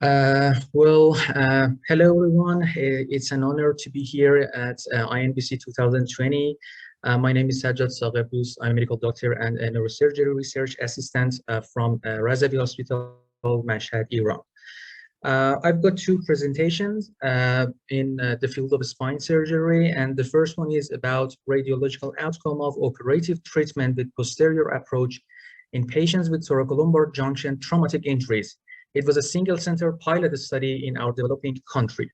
Hello everyone. It's an honor to be here at INBC 2020. My name is Sajjad Saghebdoust. I'm a medical doctor and a neurosurgery research assistant from Razavi Hospital, Mashhad, Iran. I've got two presentations in the field of spine surgery, and the first one is about radiological outcome of operative treatment with posterior approach in patients with thoracolumbar junction traumatic injuries. It was a single-center pilot study in our developing country.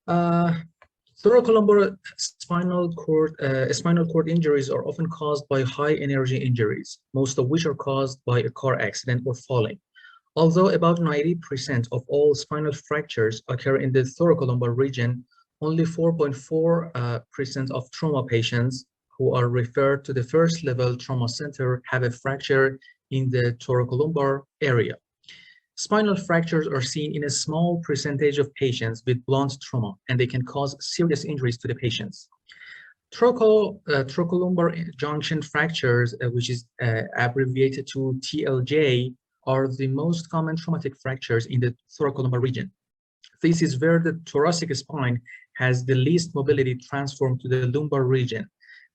Thoracolumbar spinal cord injuries are often caused by high-energy injuries, most of which are caused by a car accident or falling. Although about 90% of all spinal fractures occur in the thoracolumbar region, only 4.4% of trauma patients who are referred to the first-level trauma center have a fracture in the thoracolumbar area. Spinal fractures are seen in a small percentage of patients with blunt trauma, and they can cause serious injuries to the patients. Thoracolumbar junction fractures, which is abbreviated to TLJ, are the most common traumatic fractures in the thoracolumbar region. This is where the thoracic spine has the least mobility transformed to the lumbar region,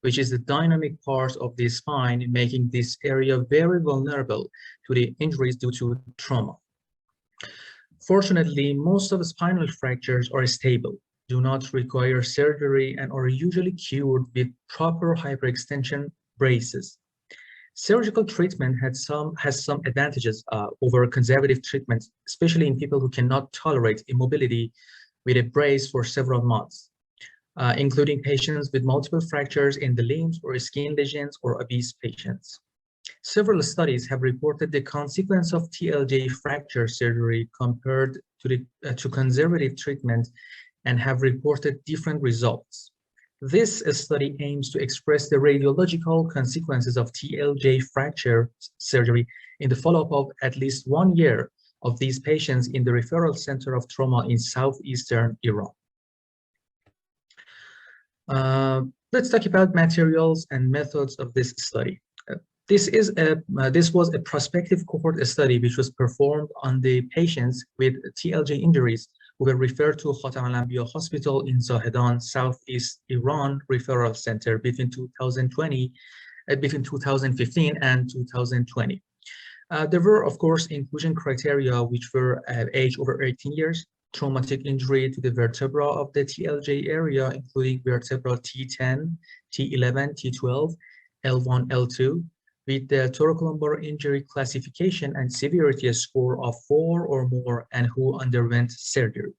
which is the dynamic part of the spine, making this area very vulnerable to the injuries due to trauma. Fortunately, most of the spinal fractures are stable, do not require surgery, and are usually cured with proper hyperextension braces. Surgical treatment has some advantages over conservative treatment, especially in people who cannot tolerate immobility with a brace for several months, including patients with multiple fractures in the limbs or skin lesions or obese patients. Several studies have reported the consequence of TLJ fracture surgery compared to conservative treatment and have reported different results. This study aims to express the radiological consequences of TLJ fracture surgery in the follow-up of at least 1 year of these patients in the referral center of trauma in southeastern Iran. Let's talk about materials and methods of this study. This was a prospective cohort study which was performed on the patients with TLJ injuries who were referred to Khatam al-Anbiya Hospital in Zahedan, Southeast Iran Referral Center between 2015 and 2020. There were, of course, inclusion criteria which were age over 18 years, traumatic injury to the vertebra of the TLJ area, including vertebra T10, T11, T12, L1, L2, with the thoracolumbar injury classification and severity score of 4 or more and who underwent surgery.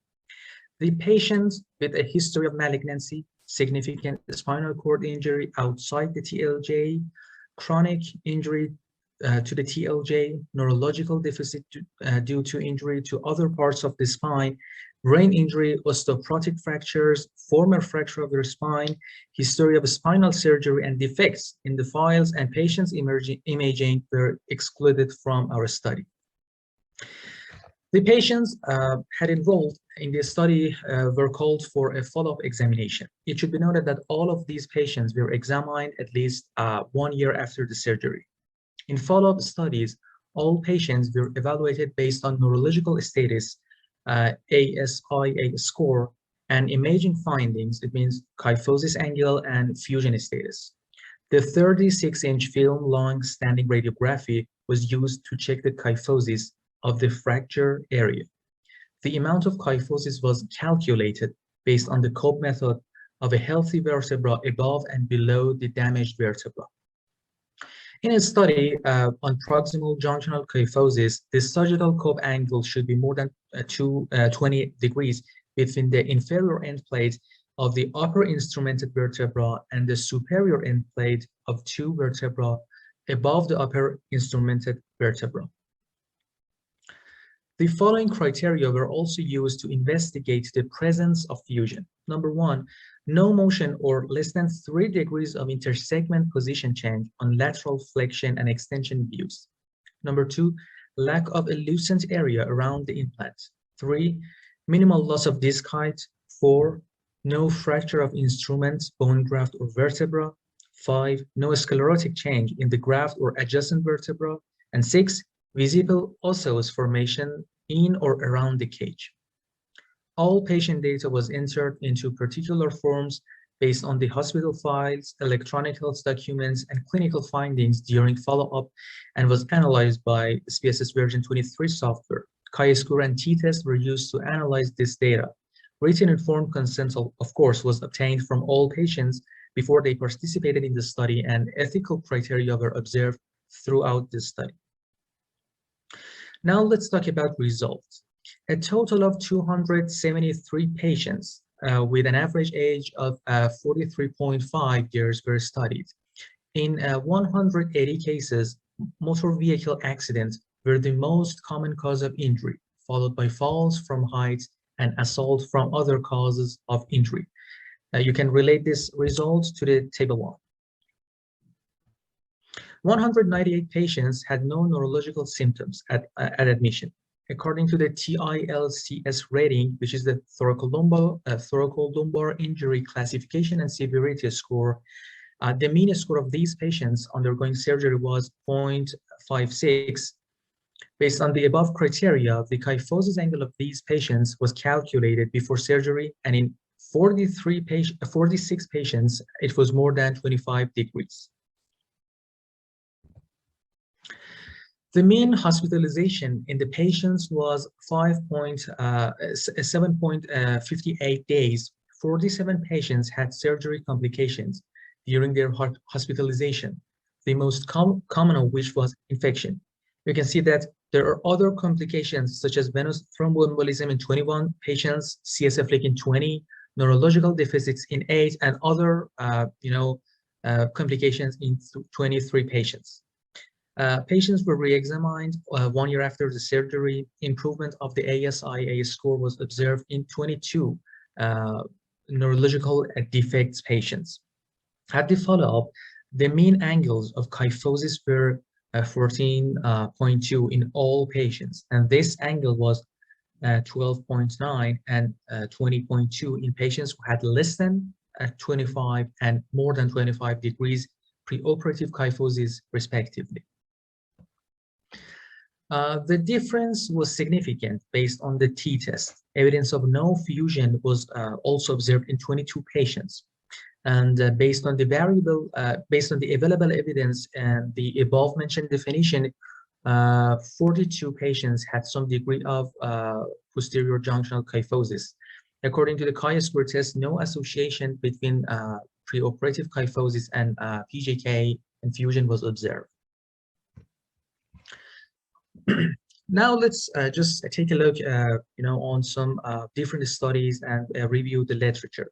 The patients with a history of malignancy, significant spinal cord injury outside the TLJ, chronic injury to the TLJ, neurological deficit due to injury to other parts of the spine, brain injury, osteoporotic fractures, former fracture of the spine, history of spinal surgery, and defects in the files and patients' imaging were excluded from our study. The patients had enrolled in the study were called for a follow-up examination. It should be noted that all of these patients were examined at least 1 year after the surgery. In follow-up studies, all patients were evaluated based on neurological status, ASIA score, and imaging findings. It means kyphosis angle and fusion status. The 36-inch film long-standing radiography was used to check the kyphosis of the fracture area. The amount of kyphosis was calculated based on the Cope method of a healthy vertebra above and below the damaged vertebra. In a study on proximal junctional kyphosis, the sagittal Cope angle should be more than 20 degrees between the inferior end plate of the upper instrumented vertebra and the superior end plate of 2 vertebrae above the upper instrumented vertebra. The following criteria were also used to investigate the presence of fusion. Number 1, no motion or less than 3 degrees of intersegment position change on lateral flexion and extension views. Number 2, lack of a lucent area around the implant. 3, minimal loss of disc height. 4, no fracture of instruments, bone graft, or vertebra. 5, no sclerotic change in the graft or adjacent vertebra. And 6, visible osseous formation in or around the cage. All patient data was entered into particular forms based on the hospital files, electronic health documents, and clinical findings during follow-up, and was analyzed by SPSS version 23 software. Chi-score and t-test were used to analyze this data. Written informed consent, of course, was obtained from all patients before they participated in the study, and ethical criteria were observed throughout the study. Now let's talk about results. A total of 273 patients with an average age of 43.5 years were studied. In 180 cases, motor vehicle accidents were the most common cause of injury, followed by falls from heights and assault from other causes of injury. You can relate this result to the table 1. 198 patients had no neurological symptoms at admission. According to the TILCS rating, which is the thoracolumbar injury classification and severity score, the mean score of these patients undergoing surgery was 0.56. Based on the above criteria, the kyphosis angle of these patients was calculated before surgery, and in 46 patients, it was more than 25 degrees. The mean hospitalization in the patients was 7.58 days. 47 patients had surgery complications during their hospitalization, the most common of which was infection. You can see that there are other complications such as venous thromboembolism in 21 patients, CSF leak in 20, neurological deficits in 8, and other complications in 23 patients. Patients were re-examined 1 year after the surgery. Improvement of the ASIA score was observed in 22 neurological defects patients. At the follow-up, the mean angles of kyphosis were 14.2 in all patients, and this angle was 12.9 and 20.2 in patients who had less than 25 and more than 25 degrees preoperative kyphosis, respectively. The difference was significant based on the t-test. Evidence of no fusion was also observed in 22 patients. And based on the available evidence and the above mentioned definition, 42 patients had some degree of posterior junctional kyphosis. According to the chi-square test, no association between preoperative kyphosis and PJK infusion was observed. Now let's just take a look, on some different studies and review the literature.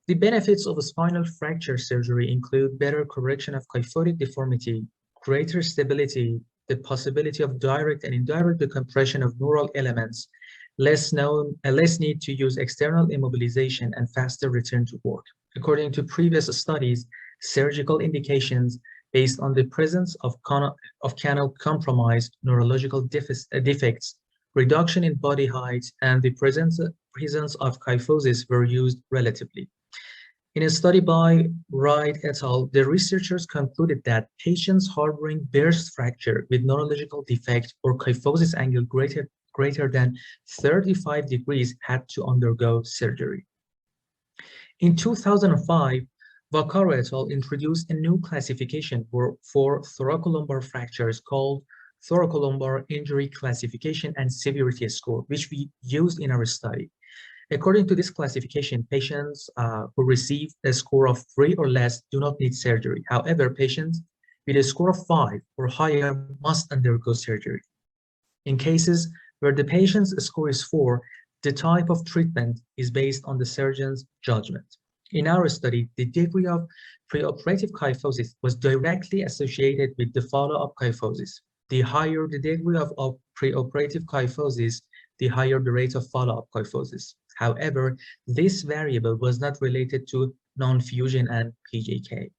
The benefits of a spinal fracture surgery include better correction of kyphotic deformity, greater stability, the possibility of direct and indirect decompression of neural elements, less need to use external immobilization, and faster return to work. According to previous studies, surgical indications based on the presence of canal-compromised neurological defects, reduction in body height, and the presence of kyphosis were used relatively. In a study by Wright et al., the researchers concluded that patients harboring burst fracture with neurological defect or kyphosis angle greater than 35 degrees had to undergo surgery. In 2005, Vaccaro et al. Introduced a new classification for thoracolumbar fractures called Thoracolumbar Injury Classification and Severity Score, which we used in our study. According to this classification, patients who receive a score of 3 or less do not need surgery. However, patients with a score of 5 or higher must undergo surgery. In cases where the patient's score is 4, the type of treatment is based on the surgeon's judgment. In our study, the degree of preoperative kyphosis was directly associated with the follow-up kyphosis. The higher the degree of preoperative kyphosis, the higher the rate of follow-up kyphosis. However, this variable was not related to non-fusion and PJK.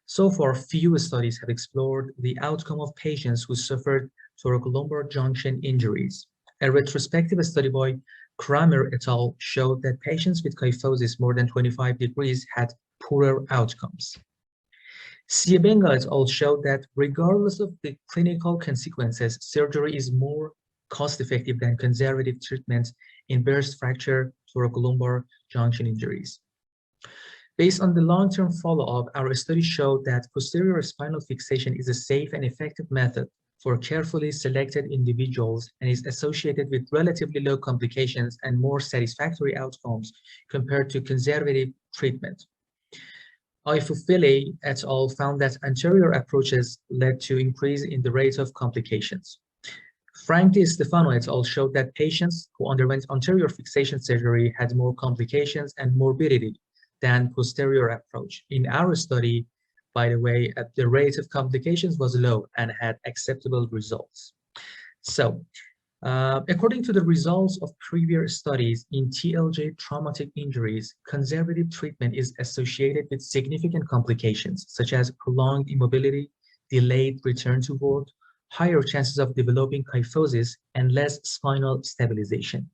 So far, few studies have explored the outcome of patients who suffered thoracolumbar junction injuries. A retrospective study by Kramer et al. Showed that patients with kyphosis more than 25 degrees had poorer outcomes. Siebenga et al. Showed that regardless of the clinical consequences, surgery is more cost-effective than conservative treatment in burst fracture, thoracolumbar junction injuries. Based on the long-term follow-up, our study showed that posterior spinal fixation is a safe and effective method for carefully selected individuals and is associated with relatively low complications and more satisfactory outcomes compared to conservative treatment. Ifufile et al. Found that anterior approaches led to increase in the rate of complications. Frank Di Stefano et al. Showed that patients who underwent anterior fixation surgery had more complications and morbidity than posterior approach. In our study, by the way, the rate of complications was low and had acceptable results. So, according to the results of previous studies in TLJ traumatic injuries, conservative treatment is associated with significant complications, such as prolonged immobility, delayed return to work, higher chances of developing kyphosis, and less spinal stabilization.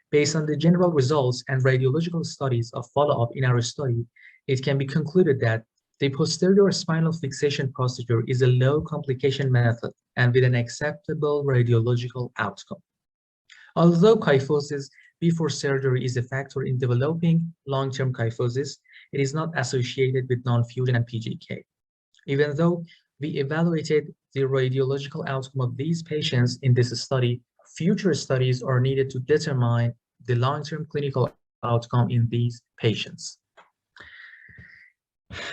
Based on the general results and radiological studies of follow-up in our study, it can be concluded that the posterior spinal fixation procedure is a low complication method and with an acceptable radiological outcome. Although kyphosis before surgery is a factor in developing long-term kyphosis, it is not associated with non-fusion and PGK. Even though we evaluated the radiological outcome of these patients in this study, future studies are needed to determine the long-term clinical outcome in these patients.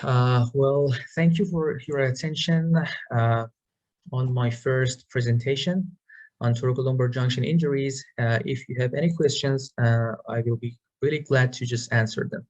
Well, thank you for your attention on my first presentation on thoracolumbar junction injuries. If you have any questions, I will be really glad to just answer them.